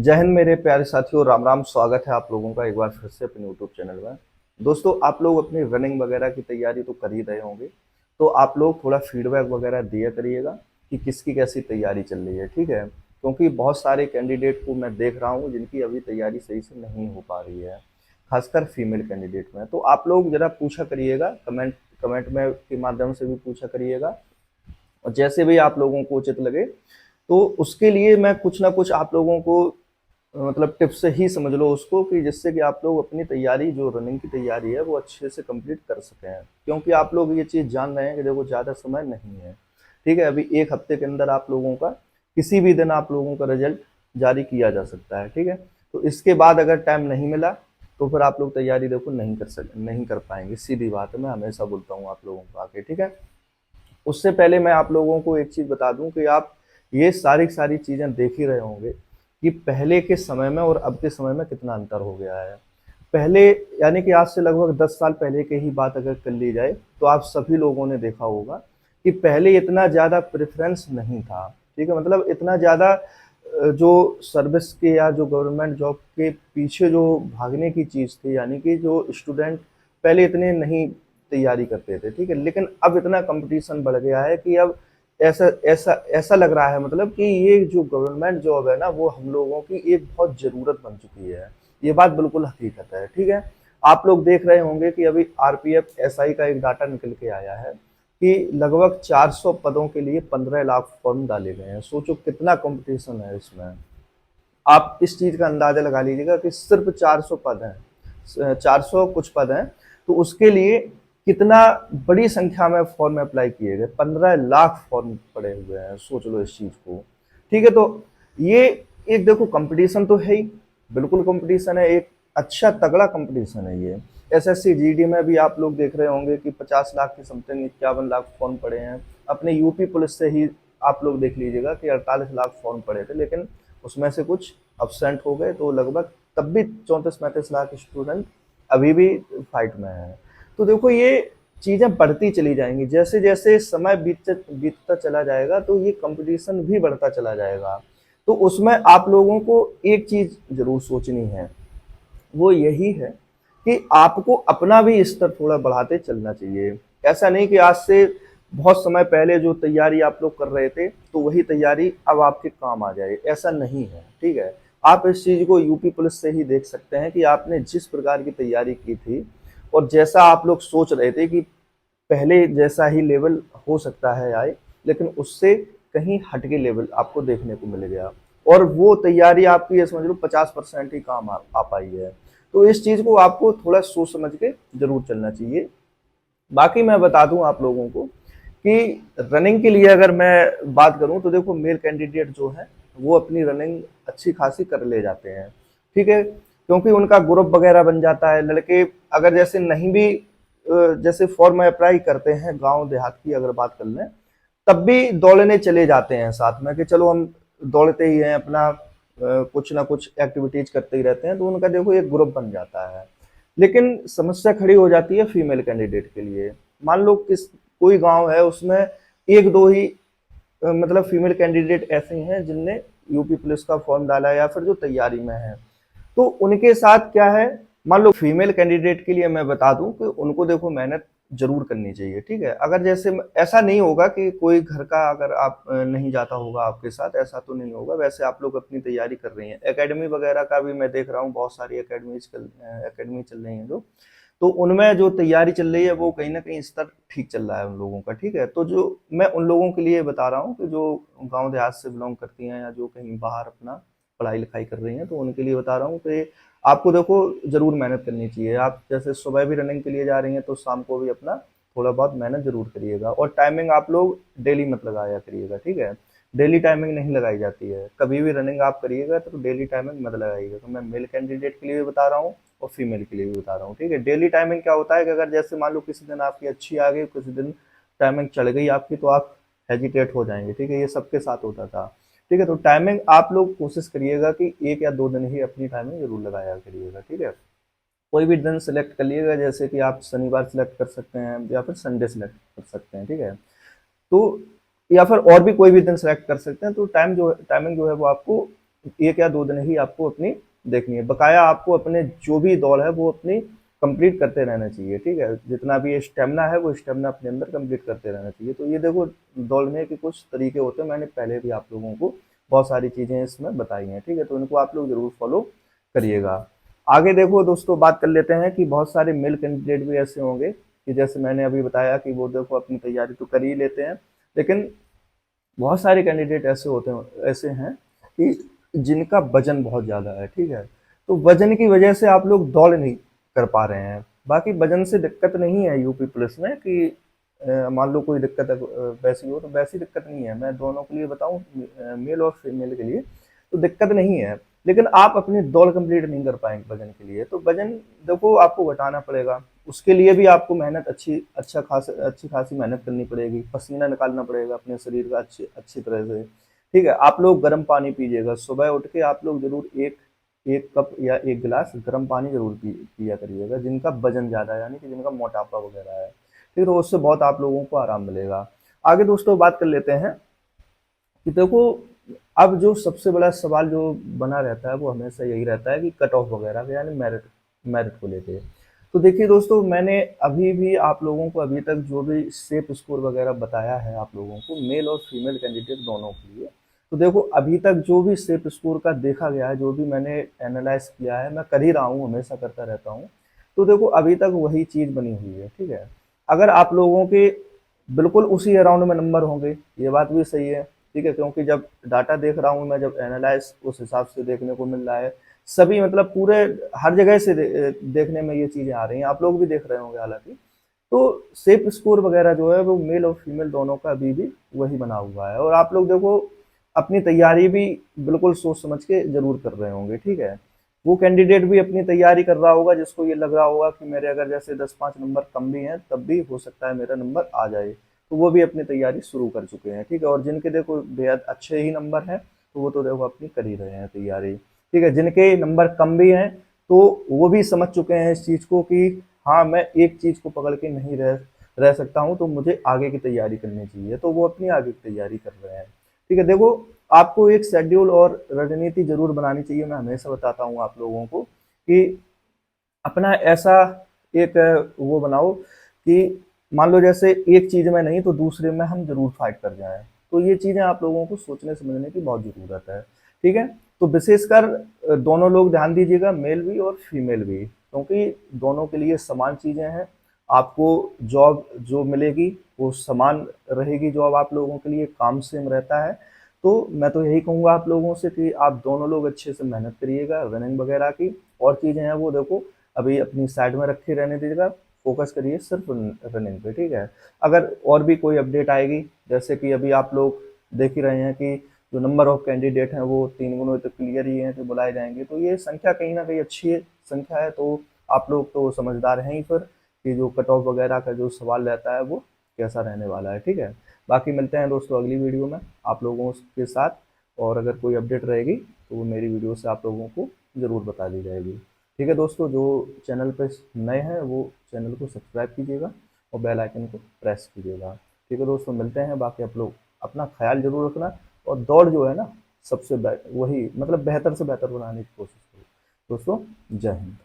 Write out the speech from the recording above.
जय हिंद मेरे प्यारे साथियों, राम राम। स्वागत है आप लोगों का एक बार फिर से अपने यूट्यूब चैनल में। दोस्तों, आप लोग अपनी रनिंग वगैरह की तैयारी तो कर ही रहे होंगे, तो आप लोग थोड़ा फीडबैक वगैरह दिया करिएगा कि किसकी कैसी तैयारी चल रही है, ठीक है। क्योंकि बहुत सारे कैंडिडेट को मैं देख रहा हूँ जिनकी अभी तैयारी सही से नहीं हो पा रही है, खासकर फीमेल कैंडिडेट में। तो आप लोग जरा पूछा करिएगा, कमेंट कमेंट में के माध्यम से भी पूछा करिएगा, और जैसे भी आप लोगों को उचित लगे तो उसके लिए मैं कुछ ना कुछ आप लोगों को मतलब टिप्स ही समझ लो उसको, कि जिससे कि आप लोग अपनी तैयारी, जो रनिंग की तैयारी है, वो अच्छे से कंप्लीट कर सकें। क्योंकि आप लोग ये चीज़ जान रहे हैं कि देखो ज़्यादा समय नहीं है, ठीक है। अभी एक हफ्ते के अंदर आप लोगों का किसी भी दिन आप लोगों का रिजल्ट जारी किया जा सकता है, ठीक है। तो इसके बाद अगर टाइम नहीं मिला तो फिर आप लोग तैयारी देखो नहीं कर पाएंगे, सीधी बात है। मैं हमेशा बोलता हूँ आप लोगों को आके, ठीक है। उससे पहले मैं आप लोगों को एक चीज़ बता दूं कि आप ये सारी चीज़ें देख ही रहे होंगे कि पहले के समय में और अब के समय में कितना अंतर हो गया है। पहले, यानी कि आज से लगभग 10 साल पहले की ही बात अगर कर ली जाए, तो आप सभी लोगों ने देखा होगा कि पहले इतना ज़्यादा प्रेफ़रेंस नहीं था, ठीक है। मतलब इतना ज़्यादा जो सर्विस के या जो गवर्नमेंट जॉब के पीछे जो भागने की चीज़ थी, यानी कि जो स्टूडेंट पहले इतने नहीं तैयारी करते थे, ठीक है। लेकिन अब इतना कंपटीशन बढ़ गया है कि अब ऐसा ऐसा ऐसा लग रहा है, मतलब कि ये जो गवर्नमेंट जॉब है ना, वो हम लोगों की एक बहुत ज़रूरत बन चुकी है। ये बात बिल्कुल हकीकत है, ठीक है। आप लोग देख रहे होंगे कि अभी आरपीएफ एसआई का एक डाटा निकल के आया है कि लगभग 400 पदों के लिए 15 लाख फॉर्म डाले गए हैं। सोचो कितना कंपटीशन है इसमें। आप इस चीज़ का अंदाज़ा लगा लीजिएगा कि सिर्फ 400 पद हैं, 400 कुछ पद हैं, तो उसके लिए कितना बड़ी संख्या में फॉर्म अप्लाई किए गए। 15 लाख फॉर्म पड़े हुए हैं, सोच लो इस चीज़ को, ठीक है। तो ये एक देखो कंपटीशन तो है ही, बिल्कुल कंपटीशन है, एक अच्छा तगड़ा कंपटीशन है ये। एसएससी जीडी में भी आप लोग देख रहे होंगे कि 50 लाख के समथिंग 51 लाख फॉर्म पड़े हैं। अपने यूपी पुलिस से ही आप लोग देख लीजिएगा कि 48 लाख फॉर्म पड़े थे, लेकिन उसमें से कुछ अब्सेंट हो गए, तो लगभग तब भी 34-35 लाख स्टूडेंट अभी भी फाइट में हैं। तो देखो ये चीज़ें बढ़ती चली जाएंगी, जैसे जैसे समय बीतता चला जाएगा तो ये कंपटीशन भी बढ़ता चला जाएगा। तो उसमें आप लोगों को एक चीज़ ज़रूर सोचनी है, वो यही है कि आपको अपना भी स्तर थोड़ा बढ़ाते चलना चाहिए। ऐसा नहीं कि आज से बहुत समय पहले जो तैयारी आप लोग कर रहे थे, तो वही तैयारी अब आपके काम आ जाए, ऐसा नहीं है, ठीक है। आप इस चीज़ को यूपी पुलिस से ही देख सकते हैं कि आपने जिस प्रकार की तैयारी की थी और जैसा आप लोग सोच रहे थे कि पहले जैसा ही लेवल हो सकता है आए, लेकिन उससे कहीं हटके लेवल आपको देखने को मिल गया, और वो तैयारी आपकी ये समझ लो 50% ही काम आ पाई है। तो इस चीज़ को आपको थोड़ा सोच समझ के जरूर चलना चाहिए। बाकी मैं बता दूं आप लोगों को कि रनिंग के लिए अगर मैं बात करूं तो देखो, मेल कैंडिडेट जो है वो अपनी रनिंग अच्छी खासी कर ले जाते हैं, ठीक है। क्योंकि उनका ग्रुप वगैरह बन जाता है। लड़के अगर जैसे नहीं भी जैसे फॉर्म अप्लाई करते हैं गांव देहात की अगर बात कर लें, तब भी दौड़ने चले जाते हैं साथ में, कि चलो हम दौड़ते ही हैं, अपना कुछ ना कुछ एक्टिविटीज करते ही रहते हैं, तो उनका देखो एक ग्रुप बन जाता है। लेकिन समस्या खड़ी हो जाती है फीमेल कैंडिडेट के लिए। मान लो कोई गांव है, उसमें एक दो ही मतलब फीमेल कैंडिडेट ऐसे हैं जिनने यूपी पुलिस का फॉर्म डाला है या फिर जो तैयारी में है, तो उनके साथ क्या है, मान लो फीमेल कैंडिडेट के लिए मैं बता दूं कि उनको देखो मेहनत जरूर करनी चाहिए, ठीक है। अगर जैसे ऐसा नहीं होगा कि कोई घर का अगर आप नहीं जाता होगा आपके साथ, ऐसा तो नहीं होगा। वैसे आप लोग अपनी तैयारी कर रही हैं, एकेडमी वगैरह का भी मैं देख रहा हूँ, बहुत सारी एकेडमी चल रही हैं जो, तो उनमें जो तैयारी चल रही है वो कहीं ना कहीं स्तर ठीक चल रहा है उन लोगों का, ठीक है। तो जो मैं उन लोगों के लिए बता रहा हूँ कि जो गांव देहात से बिलोंग करती हैं या जो कहीं बाहर अपना पढ़ाई लिखाई कर रही हैं, तो उनके लिए बता रहा हूँ कि आपको देखो जरूर मेहनत करनी चाहिए। आप जैसे सुबह भी रनिंग के लिए जा रही हैं, तो शाम को भी अपना थोड़ा बहुत मेहनत जरूर करिएगा, और टाइमिंग आप लोग डेली मत लगाया करिएगा, ठीक है। डेली टाइमिंग नहीं लगाई जाती है, कभी भी रनिंग आप करिएगा तो डेली टाइमिंग मत लगाइएगा। तो मैं मेल कैंडिडेट के लिए भी बता रहा हूँ और फीमेल के लिए भी बता रहा हूँ, ठीक है। डेली टाइमिंग क्या होता है कि अगर जैसे मान लो किसी दिन आपकी अच्छी आ गई, किसी दिन टाइमिंग चढ़ गई आपकी, तो आप हेजिटेट हो जाएंगे, ठीक है। ये सबके साथ होता था, ठीक है। तो टाइमिंग आप लोग कोशिश करिएगा कि 1 या 2 दिन ही अपनी टाइमिंग जरूर लगाया करिएगा, ठीक है। कोई भी दिन सेलेक्ट कर लीजिएगा, जैसे कि आप शनिवार सेलेक्ट कर सकते हैं या फिर संडे सेलेक्ट कर सकते हैं, ठीक है। तो या फिर और भी कोई भी दिन सेलेक्ट कर सकते हैं। तो टाइमिंग जो है वो आपको 1 या 2 दिन ही आपको अपनी देखनी है। बकाया आपको अपने जो भी दौड़ है वो अपनी कंप्लीट करते रहना चाहिए, ठीक है? जितना भी स्टेमिना है वो स्टेमिना अपने अंदर कंप्लीट करते रहना चाहिए। तो ये देखो दौड़ने के कुछ तरीके होते हैं, मैंने पहले भी आप लोगों को बहुत सारी चीज़ें इसमें बताई हैं, ठीक है? तो इनको आप लोग ज़रूर फॉलो करिएगा। आगे देखो दोस्तों बात कर लेते हैं कि बहुत सारे मेल कैंडिडेट भी ऐसे होंगे कि जैसे मैंने अभी बताया कि वो देखो अपनी तैयारी तो कर ही लेते हैं, लेकिन बहुत सारे कैंडिडेट ऐसे हैं कि जिनका वजन बहुत ज़्यादा है, ठीक है? तो वजन की वजह से आप लोग दौड़ नहीं कर पा रहे हैं। बाकी वजन से दिक्कत नहीं है यूपी पुलिस में कि मान लो कोई दिक्कत है वैसी हो, तो वैसी दिक्कत नहीं है। मैं दोनों के लिए बताऊँ, मेल और फीमेल के लिए तो दिक्कत नहीं है। लेकिन आप अपनी दौड़ कंप्लीट नहीं कर पाएंगे वजन के लिए, तो वजन देखो आपको घटाना पड़ेगा। उसके लिए भी आपको मेहनत अच्छी खासी मेहनत करनी पड़ेगी, पसीना निकालना पड़ेगा अपने शरीर का अच्छी अच्छी तरह से, ठीक है? आप लोग गर्म पानी पीजिएगा, सुबह उठ के आप लोग जरूर एक एक कप या 1 गिलास गर्म पानी जरूर पिया करिएगा, जिनका वजन ज़्यादा है, यानी कि जिनका मोटापा वगैरह है, ठीक है? तो उससे बहुत आप लोगों को आराम मिलेगा। आगे दोस्तों बात कर लेते हैं कि देखो अब जो सबसे बड़ा सवाल जो बना रहता है वो हमेशा यही रहता है कि कट ऑफ वगैरह का, यानी मेरिट मेरिट को लेके। तो देखिए दोस्तों, मैंने अभी भी आप लोगों को अभी तक जो भी सेफ स्कोर वगैरह बताया है आप लोगों को, मेल और फीमेल कैंडिडेट दोनों के लिए, तो देखो अभी तक जो भी सेफ स्कोर का देखा गया है, जो भी मैंने एनालाइज किया है, मैं कर ही रहा हूँ, हमेशा करता रहता हूँ, तो देखो अभी तक वही चीज़ बनी हुई है, ठीक है? अगर आप लोगों के बिल्कुल उसी अराउंड में नंबर होंगे, ये बात भी सही है, ठीक है? क्योंकि जब डाटा देख रहा हूँ मैं, जब एनालाइज उस हिसाब से देखने को मिल रहा है, सभी मतलब पूरे हर जगह से देखने में ये चीज़ें आ रही हैं, आप लोग भी देख रहे होंगे हालांकि। तो सेफ स्कोर वगैरह जो है वो मेल और फीमेल दोनों का अभी भी वही बना हुआ है, और आप लोग देखो अपनी तैयारी भी बिल्कुल सोच समझ के जरूर कर रहे होंगे, ठीक है? वो कैंडिडेट भी अपनी तैयारी कर रहा होगा जिसको ये लग रहा होगा कि मेरे अगर जैसे 10-5 नंबर कम भी हैं तब भी हो सकता है मेरा नंबर आ जाए, तो वो भी अपनी तैयारी शुरू कर चुके हैं, ठीक है? और जिनके देखो बेहद अच्छे ही नंबर हैं तो वो तो देखो अपनी कर ही रहे हैं तैयारी, ठीक है? जिनके नंबर कम भी हैं तो वो भी समझ चुके हैं इस चीज़ को कि हाँ, मैं एक चीज़ को पकड़ के नहीं रह रह सकता हूँ, तो मुझे आगे की तैयारी करनी चाहिए, तो वो अपनी आगे की तैयारी कर रहे हैं, ठीक है? देखो आपको एक शेड्यूल और रणनीति जरूर बनानी चाहिए। मैं हमेशा बताता हूँ आप लोगों को कि अपना ऐसा एक वो बनाओ कि मान लो जैसे एक चीज़ में नहीं तो दूसरे में हम ज़रूर फाइट कर जाएँ। तो ये चीज़ें आप लोगों को सोचने समझने की बहुत ज़रूरत है, ठीक है? तो विशेषकर दोनों लोग ध्यान दीजिएगा, मेल भी और फीमेल भी, क्योंकि दोनों के लिए समान चीज़ें हैं। आपको जॉब जो मिलेगी वो समान रहेगी, जॉब आप लोगों के लिए काम सेम रहता है। तो मैं तो यही कहूँगा आप लोगों से कि आप दोनों लोग अच्छे से मेहनत करिएगा रनिंग वगैरह की, और चीज़ें हैं वो देखो अभी अपनी साइड में रखे रहने दीजिएगा, फोकस करिए सिर्फ रनिंग पे, ठीक है? अगर और भी कोई अपडेट आएगी, जैसे कि अभी आप लोग देख ही रहे हैं कि जो नंबर ऑफ कैंडिडेट हैं वो 3 गुना तो क्लियर ही हैं कि बुलाए जाएंगे, तो ये संख्या कहीं ना कहीं अच्छी संख्या है। तो आप लोग तो समझदार हैं ही फिर कि जो कट ऑफ वगैरह का जो सवाल रहता है वो कैसा रहने वाला है, ठीक है? बाकी मिलते हैं दोस्तों अगली वीडियो में आप लोगों के साथ, और अगर कोई अपडेट रहेगी तो वो मेरी वीडियो से आप लोगों को ज़रूर बता दी जाएगी, ठीक है दोस्तों? जो चैनल पे नए हैं वो चैनल को सब्सक्राइब कीजिएगा और बेल आइकन को प्रेस कीजिएगा, ठीक है दोस्तों? मिलते हैं। बाकी आप लोग अपना ख्याल जरूर रखना, और दौड़ जो है ना सबसे वही मतलब बेहतर से बेहतर बनाने की कोशिश करो दोस्तों। जय हिंद।